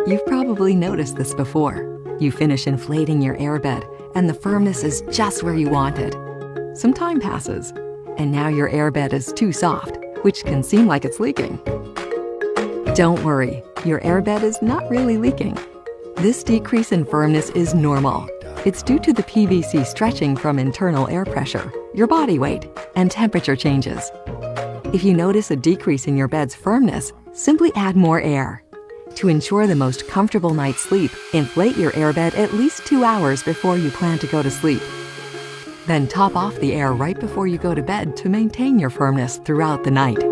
You've probably noticed this before. You finish inflating your airbed, and the firmness is just where you want it. Some time passes, and now your airbed is too soft, which can seem like it's leaking. Don't worry, your airbed is not really leaking. This decrease in firmness is normal. It's due to the PVC stretching from internal air pressure, your body weight, and temperature changes. If you notice a decrease in your bed's firmness, simply add more air. To ensure the most comfortable night's sleep, inflate your airbed at least 2 hours before you plan to go to sleep. Then top off the air right before you go to bed to maintain your firmness throughout the night.